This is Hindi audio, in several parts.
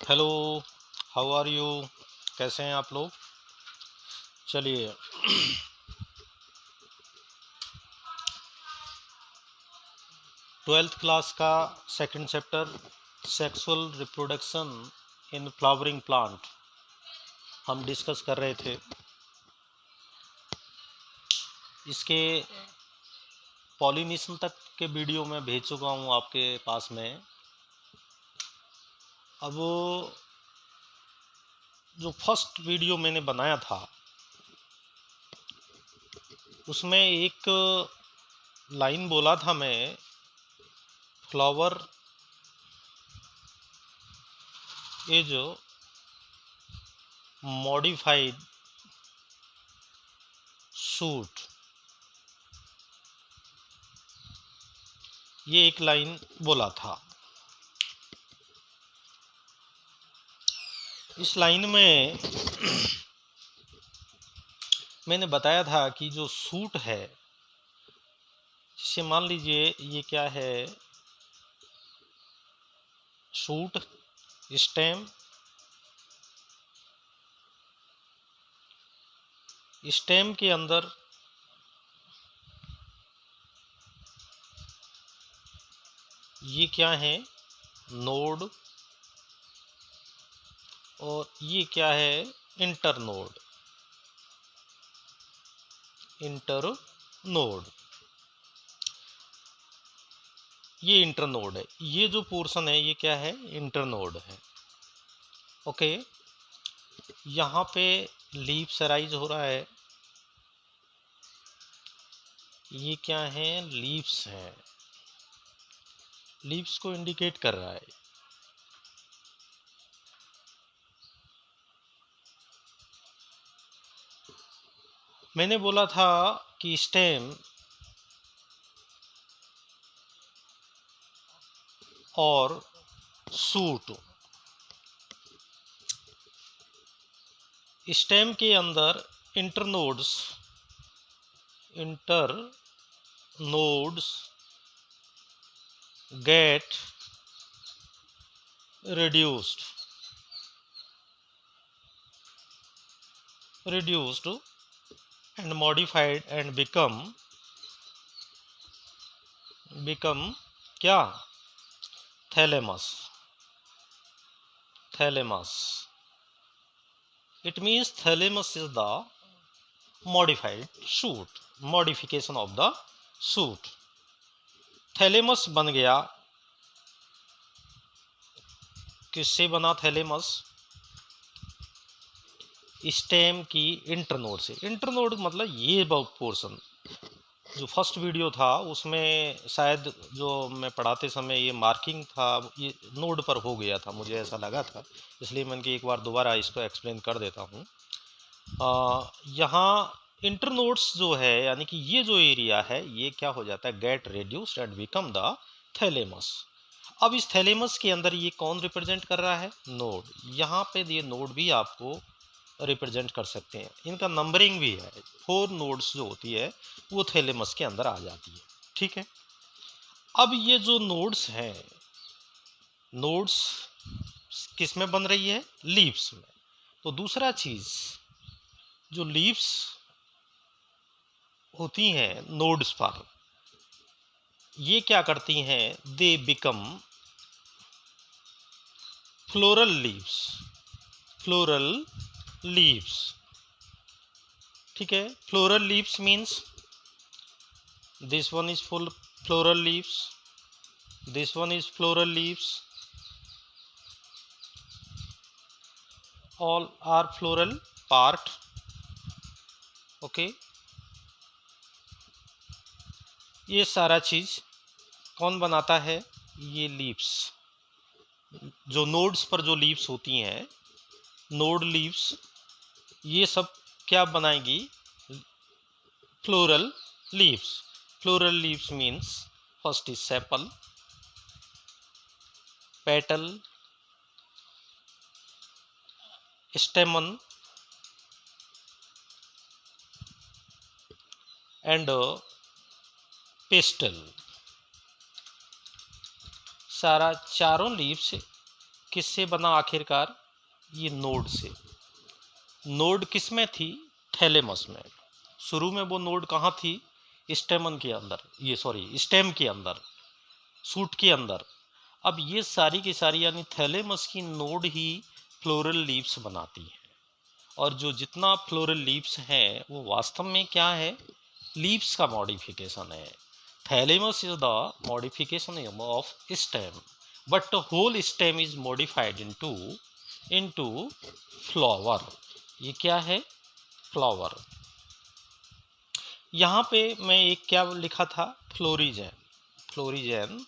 Hello, how are you? कैसे हैं आप लोग? चलिए, 12th क्लास का second chapter sexual reproduction in flowering plant हम डिस्कस कर रहे थे। इसके पॉलिनेशन तक के वीडियो मैं भेज चुका हूँ आपके पास में। अब वो जो फर्स्ट वीडियो मैंने बनाया था उसमें एक लाइन बोला था मैं, फ्लावर इज मॉडिफाइड सूट। ये एक लाइन बोला था। इस लाइन में मैंने बताया था कि जो सूट है, जैसे मान लीजिए ये क्या है, सूट, स्टेम, स्टेम के अंदर ये क्या है, नोड, और ये क्या है, इंटरनोड। इंटरनोड, ये इंटरनोड है। ये जो पोर्शन है ये क्या है, इंटरनोड है। ओके, यहाँ पे लीव्स अराइज हो रहा है। ये क्या है, लीव्स है। लीव्स को इंडिकेट कर रहा है। मैंने बोला था कि स्टेम और सूट, स्टेम के अंदर internodes get reduced and modified and become क्या, thalamus. It means thalamus is the modification of the shoot. Thalamus बन गया। किससे बना थैलेमस? स्टेम की इंटरनोड से। इंटरनोड मतलब ये पोर्शन। जो फर्स्ट वीडियो था उसमें शायद जो मैं पढ़ाते समय ये मार्किंग था, ये नोड पर हो गया था, मुझे ऐसा लगा था, इसलिए मैंने कि एक बार दोबारा इसको एक्सप्लेन कर देता हूँ। यहाँ इंटरनोड्स जो है, यानी कि ये जो एरिया है ये क्या हो जाता है, get reduced and become the thalamus. अब इस थैलेमस के अंदर ये कौन रिप्रेजेंट कर रहा है, नोड। यहाँ पे ये नोड भी आपको रिप्रेजेंट कर सकते हैं। इनका नंबरिंग भी है, 4 नोड्स जो होती है वो थैलेमस के अंदर आ जाती है। ठीक है, अब ये जो नोड्स हैं, नोड्स किस में बन रही है, लीव्स में। तो दूसरा चीज, जो लीव्स होती हैं नोड्स पर, ये क्या करती हैं, दे बिकम फ्लोरल लीव्स। ठीक है, floral leaves means this one is full floral leaves, this one is floral leaves, all are floral part. okay, ये सारा चीज कौन बनाता है, ये लीव्स। जो नोड्स पर जो लीव्स होती हैं, नोड लीव्स, ये सब क्या बनाएगी, floral leaves. Floral leaves means first is sepal, petal, स्टेमन and pastel. सारा चारों लीव्स किससे बना आखिरकार? ये नोड से। नोड किस में थी? थैलेमस में। शुरू में वो नोड कहाँ थी? स्टेमन के अंदर, ये सॉरी स्टेम के अंदर, सूट के अंदर। अब ये सारी की सारी यानी थैलेमस की नोड ही फ्लोरल लीव्स बनाती हैं, और जो जितना फ्लोरल लीव्स हैं वो वास्तव में क्या है? लीव्स का मॉडिफिकेशन है। Thalamus is the modification of stem, but whole stem is modified into flower. ये क्या है? फ्लावर। यहाँ पे मैं एक क्या लिखा था? फ्लोरिजेन। फ्लोरिजेन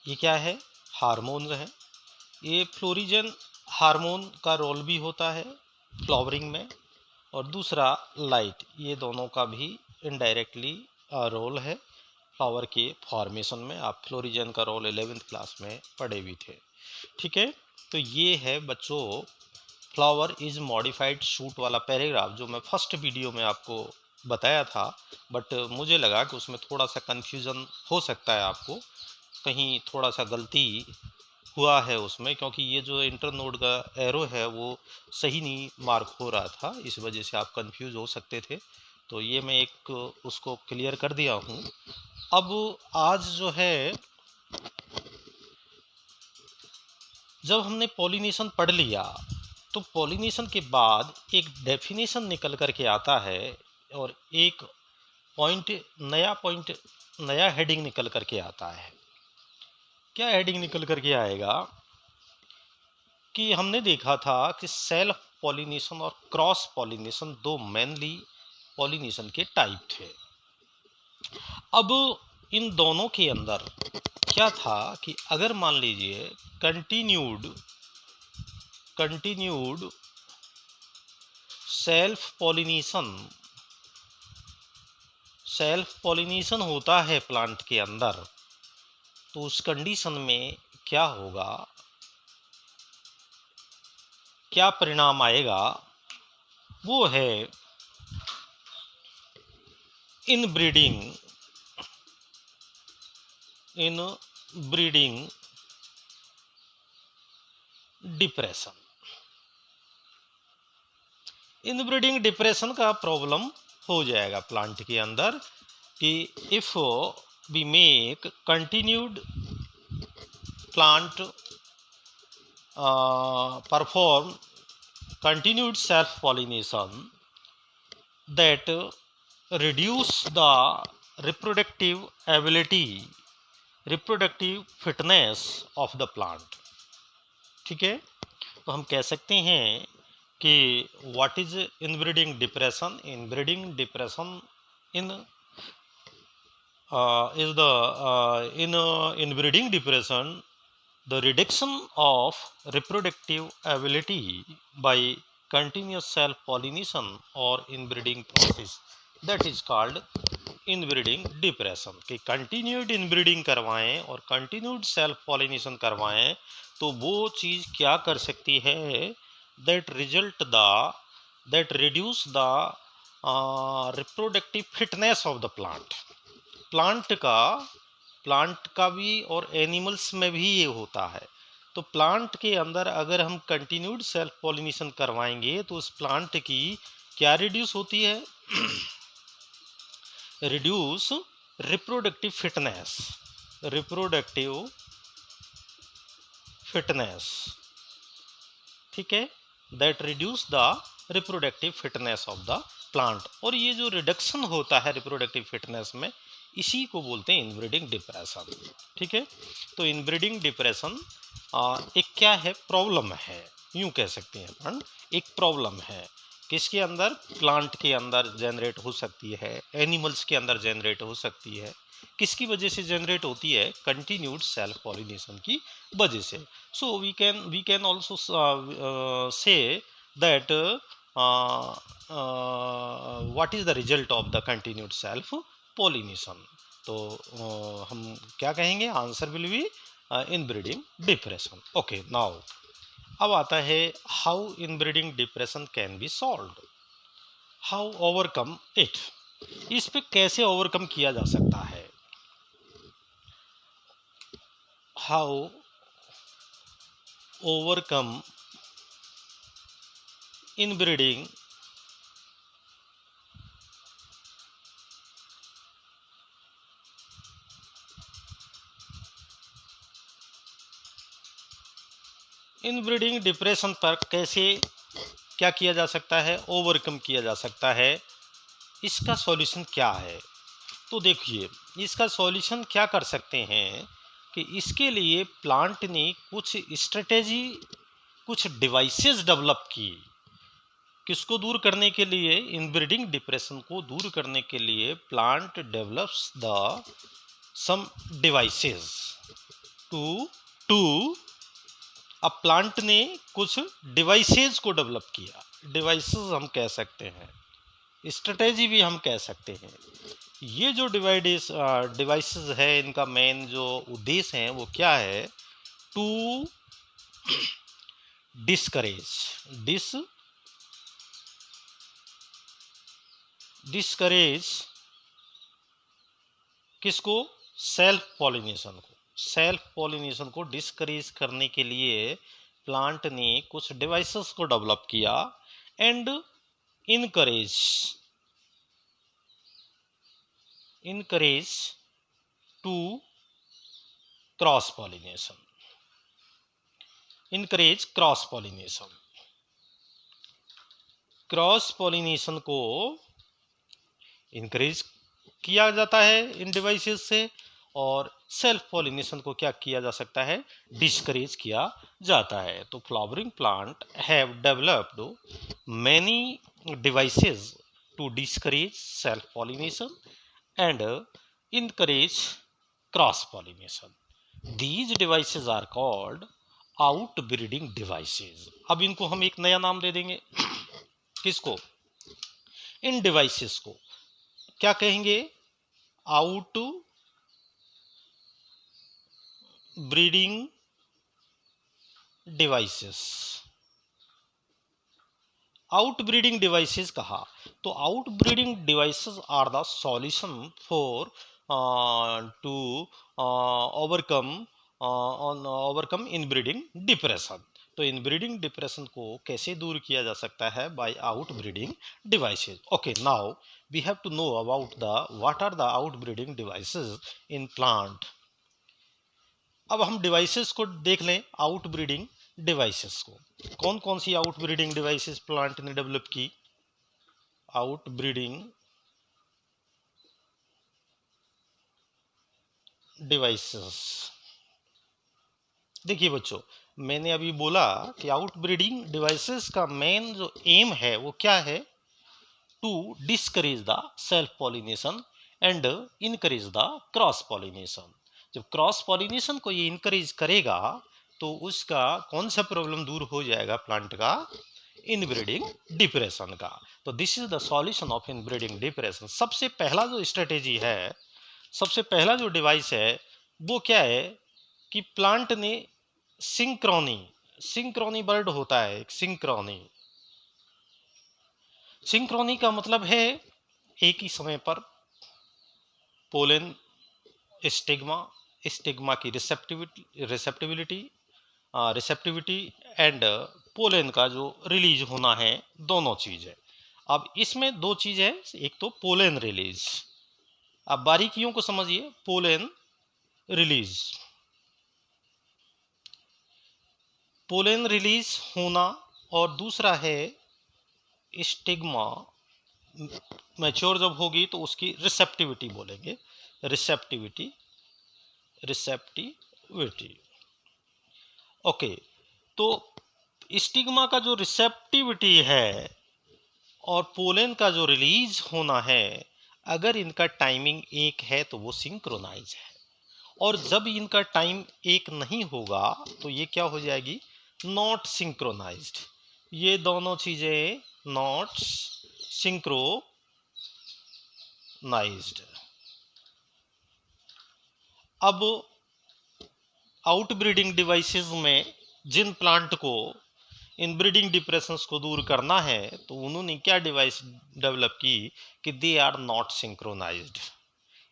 ये क्या है? हार्मोन है। ये फ्लोरिजेन हार्मोन का रोल भी होता है फ्लावरिंग में, और दूसरा लाइट, ये दोनों का भी इनडायरेक्टली रोल है फ्लावर के फॉर्मेशन में। आप फ्लोरिजेन का रोल 11th क्लास में पढ़े भी थे, ठीक है। तो ये है बच्चों फ्लावर इज मॉडिफाइड शूट वाला पैराग्राफ, जो मैं फर्स्ट वीडियो में आपको बताया था, बट मुझे लगा कि उसमें थोड़ा सा कन्फ्यूज़न हो सकता है, आपको कहीं थोड़ा सा गलती हुआ है उसमें, क्योंकि ये जो इंटरनोड का एरो है वो सही नहीं मार्क हो रहा था, इस वजह से आप कंफ्यूज हो सकते थे। तो ये मैं एक उसको क्लियर कर दिया हूँ। अब आज जो है, जब हमने पॉलिनेशन पढ़ लिया तो पॉलिनेशन के बाद एक डेफिनेशन निकल कर के आता है, और एक पॉइंट नया हेडिंग निकल कर के आता है। क्या हेडिंग निकल कर के आएगा कि हमने देखा था कि सेल्फ पॉलिनेशन और क्रॉस पॉलिनेशन दो मेनली पॉलिनेशन के टाइप थे। अब इन दोनों के अंदर क्या था कि अगर मान लीजिए कंटिन्यूड सेल्फ पॉलिनेशन होता है प्लांट के अंदर, तो उस कंडीशन में क्या होगा, क्या परिणाम आएगा? वो है इनब्रीडिंग डिप्रेशन। इनब्रीडिंग डिप्रेशन का प्रॉब्लम हो जाएगा प्लांट के अंदर कि if we make continued plant perform continued self pollination that reduce the reproductive fitness of the plant। ठीक है, तो हम कह सकते हैं कि what is inbreeding depression? Inbreeding depression in is the in inbreeding depression the reduction of reproductive ability by continuous self pollination or inbreeding process, that is called inbreeding depression। कि continued inbreeding करवाएं और continued self pollination करवाएं तो वो चीज़ क्या कर सकती है? that reduce the reproductive fitness of the plant। Plant का भी और एनिमल्स में भी ये होता है। तो प्लांट के अंदर अगर हम कंटिन्यूड सेल्फ पॉलिनेशन करवाएंगे तो उस प्लांट की क्या रिड्यूस होती है? रिड्यूस रिप्रोडक्टिव फिटनेस, ठीक है, that reduce the reproductive fitness of the plant. और ये जो रिडक्शन होता है रिप्रोडक्टिव फिटनेस में, इसी को बोलते हैं इनब्रीडिंग डिप्रेशन। ठीक है, तो इनब्रीडिंग डिप्रेशन एक क्या है? प्रॉब्लम है, यूं कह सकते हैं अपन, एक प्रॉब्लम है। किसके अंदर? प्लांट के अंदर जनरेट हो सकती है, एनिमल्स के अंदर जनरेट हो सकती है। किसकी वजह से जनरेट होती है? कंटिन्यूड सेल्फ पॉलिनेशन की वजह से। So we can also say that what is the result of the continued self pollination. तो हम क्या कहेंगे? Answer will be inbreeding depression. Okay, now अब आता है how inbreeding depression can be solved, how overcome it. इस पे कैसे ओवरकम किया जा सकता है? हाउ ओवरकम इनब्रीडिंग डिप्रेशन पर कैसे क्या किया जा सकता है, ओवरकम किया जा सकता है, इसका सॉल्यूशन क्या है। तो देखिए इसका सॉल्यूशन क्या कर सकते हैं कि इसके लिए प्लांट ने कुछ स्ट्रेटेजी, कुछ डिवाइसेस डेवलप की। किसको दूर करने के लिए, इनब्रीडिंग डिप्रेशन को दूर करने के लिए plant develops the some devices to अब प्लांट ने कुछ डिवाइसेस को डेवलप किया। डिवाइसेस हम कह सकते हैं, स्ट्रेटेजी भी हम कह सकते हैं। ये जो डिवाइसेस है, इनका मेन जो उद्देश्य है वो क्या है, टू डिस्करेज किसको, सेल्फ पॉलिनेशन को डिस्करेज करने के लिए प्लांट ने कुछ डिवाइसेस को डेवलप किया and encourage to cross pollination, cross pollination को इंकरेज किया जाता है इन डिवाइसेस से, और सेल्फ पॉलिनेशन को क्या किया जा सकता है, डिस्करेज किया जाता है। तो flowering plant have developed many devices to discourage self pollination and encourage cross pollination. These devices are called outbreeding devices. अब इनको हम एक नया नाम दे देंगे। किसको, इन डिवाइसेस को क्या कहेंगे, out breeding devices. Outbreeding devices कहा तो outbreeding devices are the solution for to overcome inbreeding depression. तो इनब्रीडिंग डिप्रेशन को कैसे दूर किया जा सकता है, by outbreeding devices. Okay, now we have to know about the what are the outbreeding devices in plant. अब हम डिवाइसेस को देख लें, आउटब्रीडिंग डिवाइसेस को। कौन कौन सी आउटब्रीडिंग डिवाइसेस प्लांट ने डेवलप की, आउटब्रीडिंग डिवाइसेस। देखिए बच्चों, मैंने अभी बोला कि आउटब्रीडिंग डिवाइसेस का मेन जो एम है वो क्या है, to discourage the self pollination and encourage the cross pollination. जब क्रॉस पॉलिनेशन को ये इनकरेज करेगा तो उसका कौन सा प्रॉब्लम दूर हो जाएगा, प्लांट का इनब्रीडिंग डिप्रेशन का। तो this is the solution of inbreeding depression. सबसे पहला जो स्ट्रेटेजी है, सबसे पहला जो डिवाइस है वो क्या है कि प्लांट ने सिंक्रोनी वर्ड होता है, सिंक्रोनी का मतलब है एक ही समय पर पोलन स्टिग्मा की रिसेप्टिविटी एंड पोलन का जो रिलीज होना है, दोनों चीज है। अब इसमें दो चीज है, एक तो पोलन रिलीज, अब बारीकियों को समझिए, पोलन रिलीज होना, और दूसरा है स्टिग्मा मैच्योर जब होगी तो उसकी रिसेप्टिविटी बोलेंगे, रिसेप्टिविटी। ओके, तो स्टिग्मा का जो रिसेप्टिविटी है और पोलन का जो रिलीज होना है, अगर इनका टाइमिंग एक है तो वो सिंक्रोनाइज है, और जब इनका टाइम एक नहीं होगा तो ये क्या हो जाएगी, नॉट सिंक्रोनाइज्ड। ये दोनों चीजें नॉट सिंक्रोनाइज्ड। अब आउटब्रीडिंग डिवाइसेस में जिन प्लांट को इनब्रीडिंग डिप्रेशंस को दूर करना है तो उन्होंने क्या डिवाइस डेवलप की कि they are not synchronized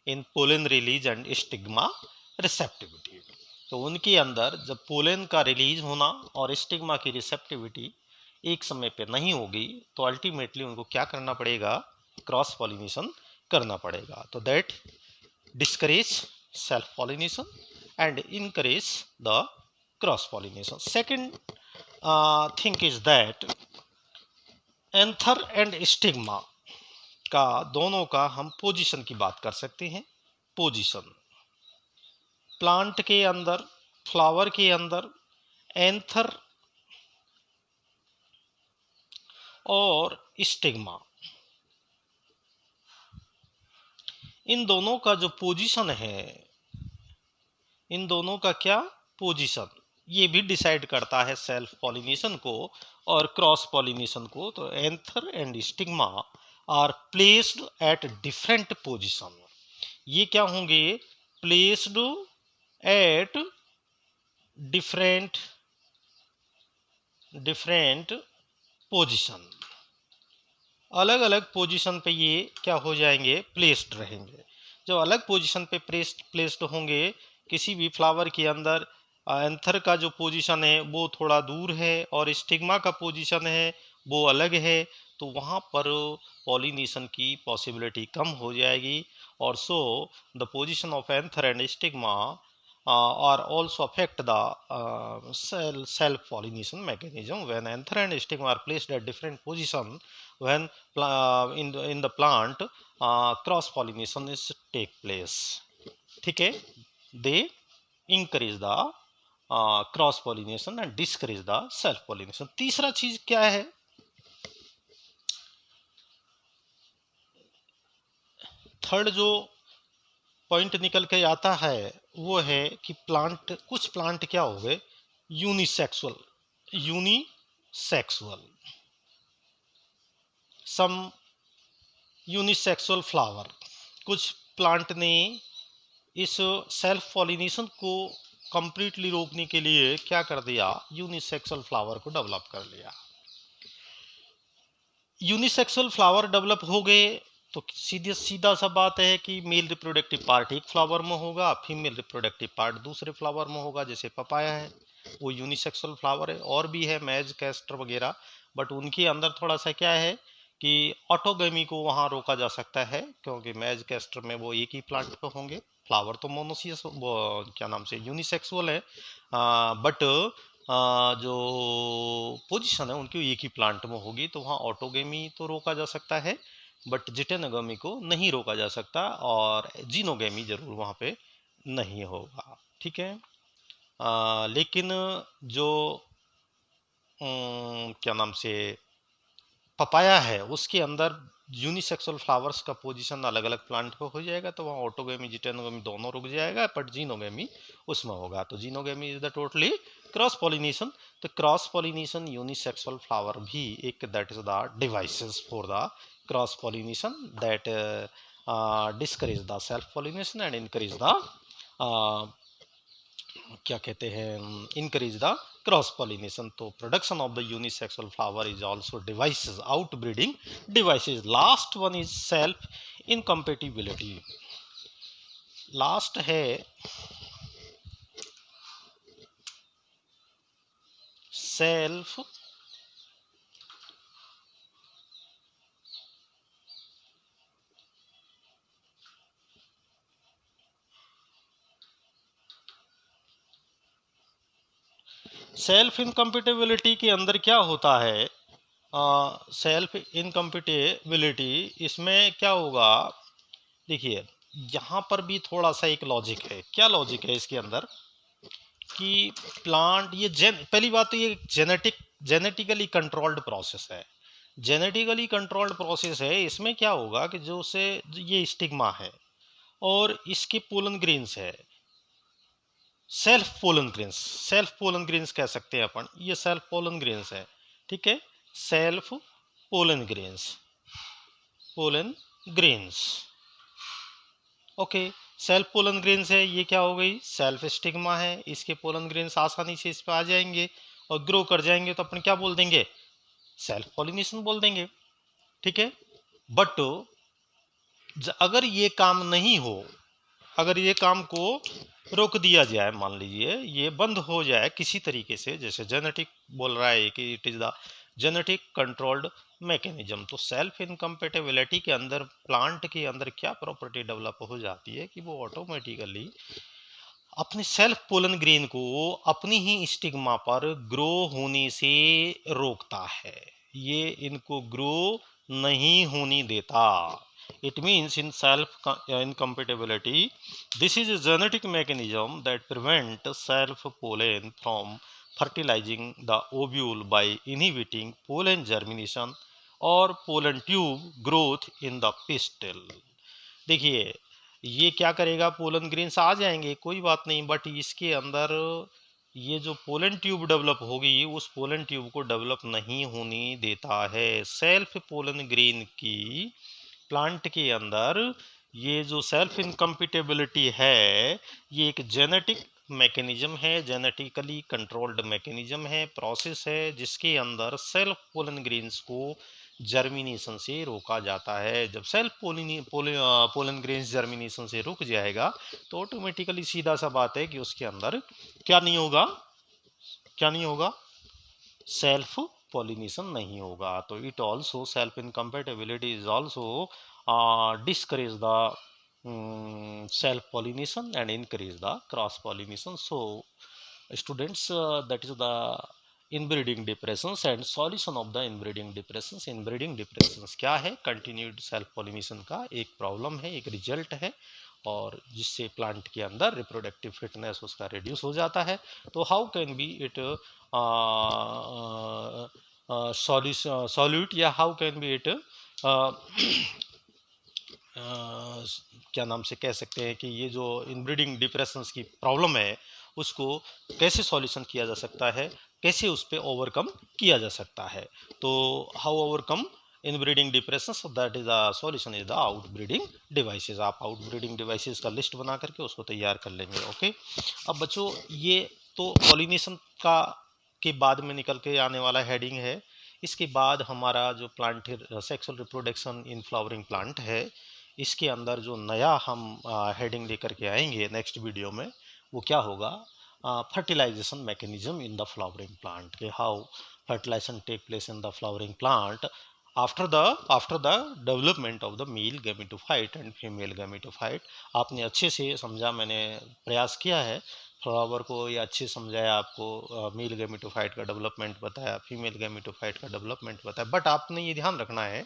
in pollen release and stigma receptivity. तो उनके अंदर जब पोलन का रिलीज होना और स्टिग्मा की रिसेप्टिविटी एक समय पे नहीं होगी तो अल्टीमेटली उनको क्या करना पड़ेगा, क्रॉस पॉलिनेशन करना पड़ेगा। तो that discourage self pollination and encourage the cross pollination. Second thing is that anther and stigma का दोनों का हम पोजीशन की बात कर सकते हैं। पोजीशन प्लांट के अंदर, फ्लावर के अंदर एंथर और स्टिग्मा, इन दोनों का जो पोजीशन है, इन दोनों का क्या पोजीशन, ये भी डिसाइड करता है सेल्फ पॉलिनेशन को और क्रॉस पॉलिनेशन को। तो anther and stigma are placed at different position. ये क्या होंगे, प्लेस्ड एट डिफरेंट पोजीशन, अलग अलग पोजीशन पे ये क्या हो जाएंगे, प्लेस्ड रहेंगे। जो अलग पोजीशन पे प्लेस्ड होंगे, किसी भी फ्लावर के अंदर एंथर का जो पोजीशन है वो थोड़ा दूर है और स्टिग्मा का पोजीशन है वो अलग है, तो वहाँ पर पॉलिनेशन की पॉसिबिलिटी कम हो जाएगी। और so the position of anther and stigma are also affect the self-pollination mechanism. When anther and stigma are placed at different position, when in the plant cross-pollination is take place. ठीक है, they increase the cross-pollination and discourage the self-pollination. तीसरा चीज क्या है, थर्ड जो पॉइंट निकल के आता है वो है कि प्लांट, कुछ प्लांट क्या हो गए, यूनिसेक्सुअल सम यूनिसेक्सुअल फ्लावर। कुछ प्लांट ने इस सेल्फ पॉलिनेशन को कंप्लीटली रोकने के लिए क्या कर दिया, यूनिसेक्सुअल फ्लावर को डेवलप कर लिया। यूनिसेक्सुअल फ्लावर डेवलप हो गए तो सीधा सा बात है कि मेल रिप्रोडक्टिव पार्ट एक फ्लावर में होगा, फीमेल रिप्रोडक्टिव पार्ट दूसरे फ्लावर में होगा। जैसे पपाया है वो यूनिसेक्सुअल फ्लावर है, और भी है मैज कैस्टर वगैरह, बट उनके अंदर थोड़ा सा क्या है कि ऑटोगेमी को वहाँ रोका जा सकता है, क्योंकि मैज कैस्टर में वो एक ही प्लांट पे होंगे, फ्लावर तो मोनोसियस वो क्या नाम से यूनिसेक्सुअल है, बट जो पोजीशन है उनकी एक ही प्लांट में होगी, तो वहाँ ऑटोगेमी तो रोका जा सकता है बट जिटेनोगेमी को नहीं रोका जा सकता, और जीनोगेमी जरूर वहाँ पे नहीं होगा। ठीक है, लेकिन जो क्या नाम से पपाया है उसके अंदर यूनिसेक्सुअल फ्लावर्स का पोजीशन अलग अलग प्लांट पे हो जाएगा, तो वहाँ ऑटोगेमी जिटेनोगेमी दोनों रुक जाएगा, बट जीनोगेमी उसमें होगा। तो xenogamy is the totally cross pollination. तो क्रॉस पॉलिनेशन यूनिसेक्सुअल फ्लावर भी एक, that is the devices for the cross pollination that discourage the self pollination and encourage the क्या कहते हैं, इनकरेज द क्रॉस पॉलिनेशन। तो production of the unisexual flower is also devices, out breeding devices. Last one is self incompatibility. Last है सेल्फ सेल्फ इनकम्पेटिबिलिटी के अंदर क्या होता है, सेल्फ इनकम्पेटिबिलिटी इसमें क्या होगा, देखिए यहाँ पर भी थोड़ा सा एक लॉजिक है। क्या लॉजिक है इसके अंदर कि प्लांट ये पहली बात तो ये जेनेटिकली कंट्रोल्ड प्रोसेस है, जेनेटिकली कंट्रोल्ड प्रोसेस है। इसमें क्या होगा कि जो से ये स्टिग्मा है और इसके पोलन ग्रेन्स है, सेल्फ पोलन ग्रेन्स कह सकते हैं अपन, ये सेल्फ पोलन ग्रेन्स है। ठीक है, self pollen grains okay, self pollen grains है, ये क्या हो गई, सेल्फ स्टिग्मा है, इसके पोलन ग्रेन्स आसानी से इस पर आ जाएंगे और ग्रो कर जाएंगे, तो अपन क्या बोल देंगे, सेल्फ पॉलिनेशन बोल देंगे। ठीक है, बट अगर ये काम नहीं हो, अगर ये काम को रोक दिया जाए, मान लीजिए ये बंद हो जाए किसी तरीके से, जैसे जेनेटिक बोल रहा है कि it is the genetic controlled mechanism. तो सेल्फ इनकम्पेटेबिलिटी के अंदर प्लांट के अंदर क्या प्रॉपर्टी डेवलप हो जाती है कि वो ऑटोमेटिकली अपने सेल्फ पोलन ग्रेन को अपनी ही स्टिग्मा पर ग्रो होने से रोकता है, ये इनको ग्रो नहीं होने देता। It means in self incompatibility, this is a genetic mechanism that prevent self pollen from fertilizing the ovule by inhibiting pollen germination और pollen tube growth in the pistil। देखिए ये क्या करेगा, पोलन ग्रेन्स आ जाएंगे कोई बात नहीं, बट इसके अंदर ये जो पोलन ट्यूब डेवलप होगी उस पोलन ट्यूब को डेवलप नहीं होने देता है। सेल्फ पोलन ग्रेन की प्लांट के अंदर ये जो सेल्फ इनकम्पिटेबिलिटी है ये एक जेनेटिक मैकेनिज्म है, जेनेटिकली कंट्रोल्ड मैकेनिज्म है, प्रोसेस है जिसके अंदर सेल्फ पोलन ग्रेन्स को जर्मिनेशन से रोका जाता है। जब सेल्फ पोलन ग्रेन्स जर्मिनेशन से रुक जाएगा तो ऑटोमेटिकली सीधा सा बात है कि उसके अंदर क्या नहीं होगा, क्या नहीं होगा, सेल्फ पॉलिनेशन नहीं होगा। तो it also self incompatibility is also discourage the self pollination and encourage the cross pollination. So students, that is the inbreeding depressions and solution of the inbreeding depressions। inbreeding depressions क्या है, कंटिन्यूड सेल्फ पॉलिनेशन का एक प्रॉब्लम है, एक रिजल्ट है, और जिससे प्लांट के अंदर रिप्रोडक्टिव फिटनेस उसका रिड्यूस हो जाता है। तो how can be it solute, या हाउ कैन बी इट क्या नाम से कह सकते हैं कि ये जो इनब्रीडिंग डिप्रेशंस की प्रॉब्लम है उसको कैसे सॉल्यूशन किया जा सकता है, कैसे उस पर ओवरकम किया जा सकता है। तो how overcome inbreeding depressions, that is the solution is the outbreeding devices. आप आउटब्रीडिंग डिवाइसेस का लिस्ट बना करके उसको तैयार कर लेंगे। ओके, अब बच्चों ये तो पॉलिनेशन का के बाद में निकल के आने वाला हेडिंग है। इसके बाद हमारा जो plant sexual reproduction in flowering plant है, इसके अंदर जो नया हम हेडिंग लेकर के आएंगे नेक्स्ट वीडियो में, वो क्या होगा, fertilization mechanism in the flowering plant के, how fertilization take place in the flowering plant after the development of the male gametophyte and female gametophyte. आपने अच्छे से समझा, मैंने प्रयास किया है फ्लावर को, ये अच्छे समझाया आपको, मेल गैमेटोफाइट का डेवलपमेंट बताया, फीमेल गैमेटोफाइट का डेवलपमेंट बताया। बट आपने ये ध्यान रखना है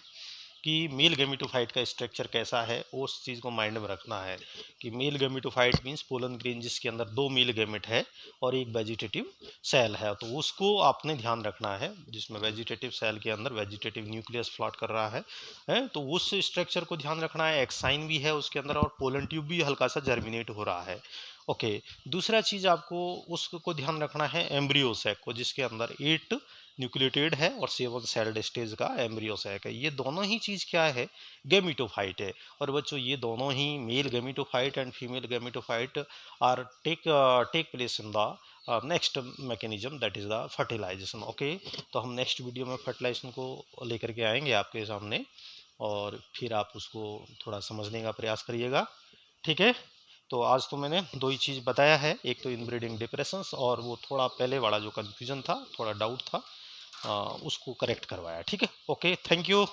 कि मेल गैमेटोफाइट का स्ट्रक्चर कैसा है, उस चीज़ को माइंड में रखना है कि male gametophyte means pollen grain जिसके अंदर 2 मेल गैमेट है और एक वेजिटेटिव सेल है, तो उसको आपने ध्यान रखना है, जिसमें वेजिटेटिव सेल के अंदर वेजिटेटिव न्यूक्लियस फ्लॉट कर रहा है, तो उस स्ट्रक्चर को ध्यान रखना है। एक्साइन भी है उसके अंदर और पोलन ट्यूब भी हल्का सा जर्मिनेट हो रहा है। ओके, दूसरा चीज़ आपको उसको ध्यान रखना है एम्ब्रियो सैक को, जिसके अंदर 8 न्यूक्लियोटाइड है और 7 सेल्ड स्टेज का एम्ब्रियो सैक है। ये दोनों ही चीज़ क्या है, गैमेटोफाइट है। और बच्चों ये दोनों ही male gametophyte and female gametophyte are take place in the next mechanism, that is the fertilization. Okay, तो हम नेक्स्ट वीडियो में फर्टिलाइजेशन को लेकर के आएंगे आपके सामने, और फिर आप उसको थोड़ा समझने का प्रयास करिएगा। ठीक है, तो आज तो मैंने 2 ही चीज़ बताया है, एक तो इनब्रीडिंग डिप्रेशंस और वो थोड़ा पहले वाला जो कन्फ्यूजन था, थोड़ा डाउट था, उसको करेक्ट करवाया। ठीक है, ओके, थैंक यू।